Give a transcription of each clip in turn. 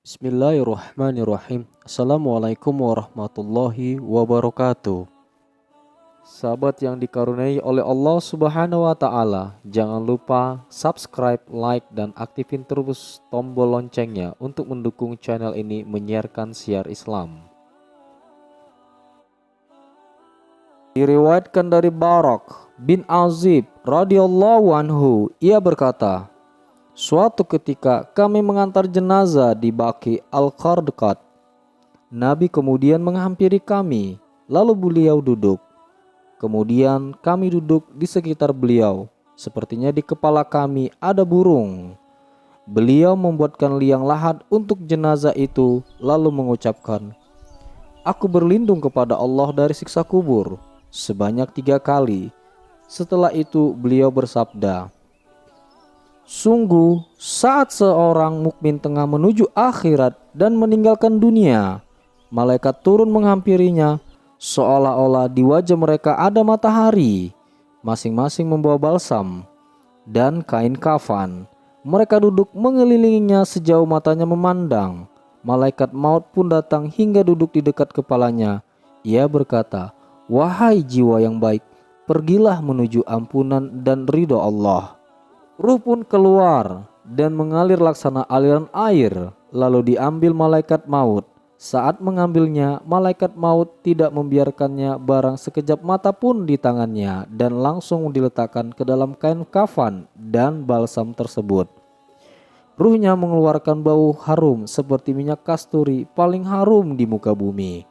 Bismillahirrahmanirrahim. Assalamualaikum warahmatullahi wabarakatuh. Sahabat yang dikaruniai oleh Allah Subhanahu wa taala, jangan lupa subscribe, like dan aktifin terus tombol loncengnya untuk mendukung channel ini menyiarkan syiar Islam. Diriwayatkan dari Barak bin Azib radhiyallahu anhu, ia berkata, suatu ketika kami mengantar jenazah di Baqi Al-Qarqad. Nabi kemudian menghampiri kami, lalu beliau duduk. Kemudian kami duduk di sekitar beliau, sepertinya di kepala kami ada burung. Beliau membuatkan liang lahat untuk jenazah itu, lalu mengucapkan, "Aku berlindung kepada Allah dari siksa kubur," sebanyak 3 kali. Setelah itu beliau bersabda, "Sungguh, saat seorang mukmin tengah menuju akhirat dan meninggalkan dunia, malaikat turun menghampirinya, seolah-olah di wajah mereka ada matahari, masing-masing membawa balsam dan kain kafan. Mereka duduk mengelilinginya sejauh matanya memandang. Malaikat maut pun datang hingga duduk di dekat kepalanya. Ia berkata, 'Wahai jiwa yang baik, pergilah menuju ampunan dan ridho Allah.' Ruh pun keluar dan mengalir laksana aliran air, lalu diambil malaikat maut. Saat mengambilnya, malaikat maut tidak membiarkannya barang sekejap mata pun di tangannya dan langsung diletakkan ke dalam kain kafan dan balsam tersebut. Ruhnya mengeluarkan bau harum seperti minyak kasturi paling harum di muka bumi.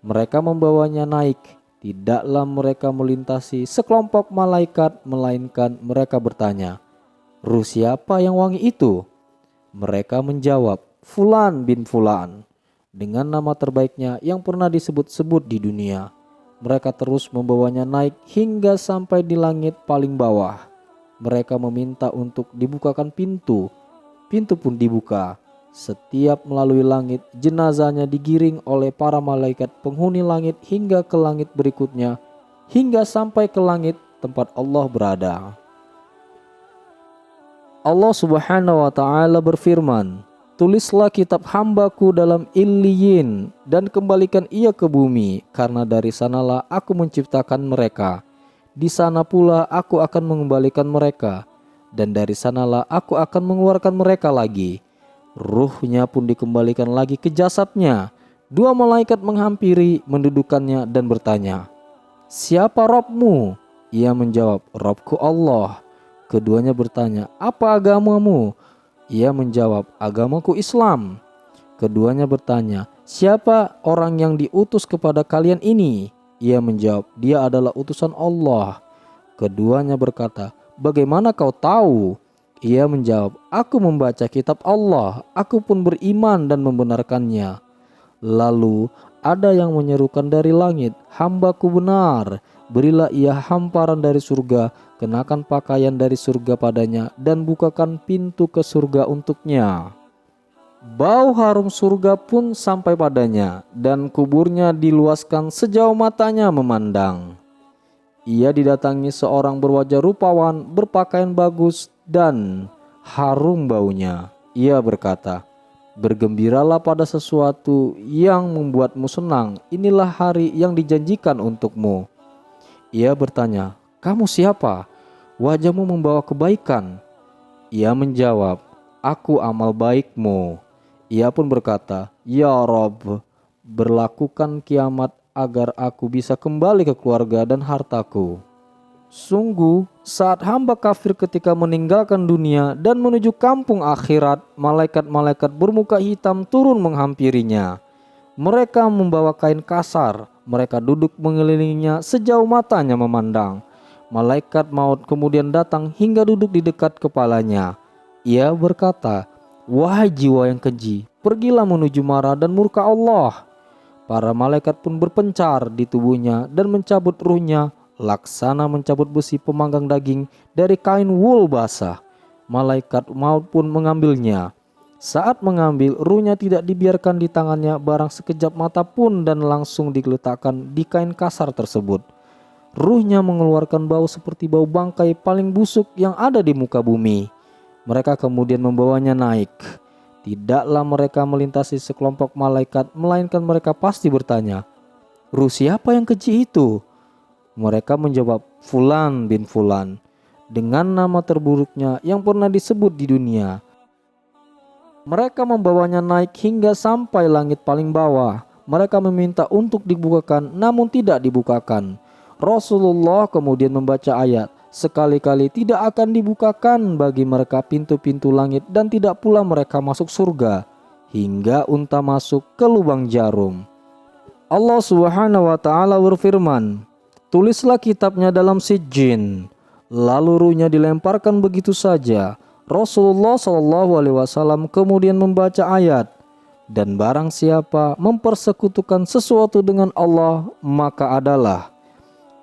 Mereka membawanya naik. Tidaklah mereka melintasi sekelompok malaikat, melainkan mereka bertanya, 'Ruh siapa yang wangi itu?' Mereka menjawab, 'Fulan bin Fulan,' dengan nama terbaiknya yang pernah disebut-sebut di dunia. Mereka terus membawanya naik hingga sampai di langit paling bawah. Mereka meminta untuk dibukakan pintu. Pintu pun dibuka. Setiap melalui langit, jenazahnya digiring oleh para malaikat penghuni langit hingga ke langit berikutnya, hingga sampai ke langit tempat Allah berada. Allah Subhanahu wa ta'ala berfirman, 'Tulislah kitab hambaku dalam Illiyin dan kembalikan ia ke bumi, karena dari sanalah aku menciptakan mereka. Di sana pula aku akan mengembalikan mereka, dan dari sanalah aku akan mengeluarkan mereka lagi.' Ruhnya pun dikembalikan lagi ke jasadnya. 2 malaikat menghampiri, mendudukannya dan bertanya, 'Siapa Rabbmu?' Ia menjawab, 'Rabbku Allah.' Keduanya bertanya, 'Apa agamamu?' Ia menjawab, 'Agamaku Islam.' Keduanya bertanya, 'Siapa orang yang diutus kepada kalian ini?' Ia menjawab, 'Dia adalah utusan Allah.' Keduanya berkata, 'Bagaimana kau tahu?' Ia menjawab, 'Aku membaca kitab Allah, aku pun beriman dan membenarkannya.' Lalu ada yang menyerukan dari langit, 'Hambaku benar, berilah ia hamparan dari surga, kenakan pakaian dari surga padanya, dan bukakan pintu ke surga untuknya.' Bau harum surga pun sampai padanya, dan kuburnya diluaskan sejauh matanya memandang. Ia didatangi seorang berwajah rupawan, berpakaian bagus, dan harum baunya. Ia berkata, 'Bergembiralah pada sesuatu yang membuatmu senang, inilah hari yang dijanjikan untukmu.' Ia bertanya, 'Kamu siapa? Wajahmu membawa kebaikan.' Ia menjawab, 'Aku amal baikmu.' Ia pun berkata, 'Ya Rabb, berlakukan kiamat agar aku bisa kembali ke keluarga dan hartaku. Sungguh, saat hamba kafir ketika meninggalkan dunia dan menuju kampung akhirat, malaikat-malaikat bermuka hitam turun menghampirinya. Mereka membawa kain kasar. Mereka duduk mengelilinginya sejauh matanya memandang. Malaikat maut kemudian datang hingga duduk di dekat kepalanya. Ia berkata, 'Wahai jiwa yang keji, pergilah menuju marah dan murka Allah.' Para malaikat pun berpencar di tubuhnya dan mencabut ruhnya, laksana mencabut besi pemanggang daging dari kain wul basah. Malaikat maut pun mengambilnya. Saat mengambil, ruhnya tidak dibiarkan di tangannya barang sekejap mata pun, dan langsung diletakkan di kain kasar tersebut. Ruhnya mengeluarkan bau seperti bau bangkai paling busuk yang ada di muka bumi. Mereka kemudian membawanya naik. Tidaklah mereka melintasi sekelompok malaikat, melainkan mereka pasti bertanya, "Ruh siapa yang keji itu?" Mereka menjawab, "Fulan bin Fulan," dengan nama terburuknya yang pernah disebut di dunia. Mereka membawanya naik hingga sampai langit paling bawah. Mereka meminta untuk dibukakan, namun tidak dibukakan. Rasulullah kemudian membaca ayat, "Sekali-kali tidak akan dibukakan bagi mereka pintu-pintu langit dan tidak pula mereka masuk surga hingga unta masuk ke lubang jarum." Allah Subhanahu wa taala berfirman, "Tulislah kitabnya dalam sijjin." Lalu ruhnya dilemparkan begitu saja. Rasulullah SAW kemudian membaca ayat, "Dan barang siapa mempersekutukan sesuatu dengan Allah, maka adalah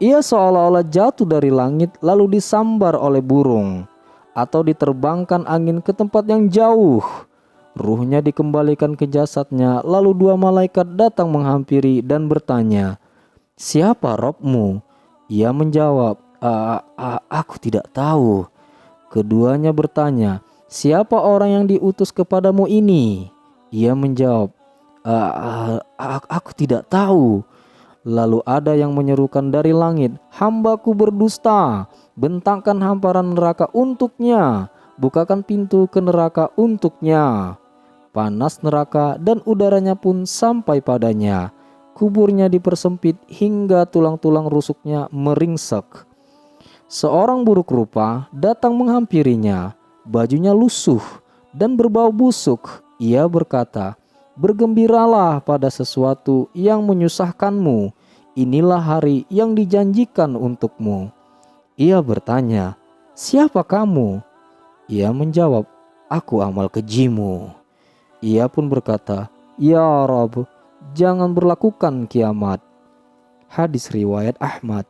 ia seolah-olah jatuh dari langit lalu disambar oleh burung, atau diterbangkan angin ke tempat yang jauh. Ruhnya dikembalikan ke jasadnya, lalu dua malaikat datang menghampiri dan bertanya, 'Siapa Robmu?' Ia menjawab, Aku tidak tahu." Keduanya bertanya, "Siapa orang yang diutus kepadamu ini?" Ia menjawab, Aku tidak tahu." Lalu ada yang menyerukan dari langit, "Hambaku berdusta, bentangkan hamparan neraka untuknya, bukakan pintu ke neraka untuknya." Panas neraka dan udaranya pun sampai padanya. Kuburnya dipersempit hingga tulang-tulang rusuknya meringsek. Seorang buruk rupa datang menghampirinya. Bajunya lusuh dan berbau busuk. Ia berkata, "Bergembiralah pada sesuatu yang menyusahkanmu. Inilah hari yang dijanjikan untukmu." Ia bertanya, "Siapa kamu?" Ia menjawab, "Aku amal kejimu." Ia pun berkata, "Ya Rabb, jangan berlakukan kiamat." Hadis riwayat Ahmad.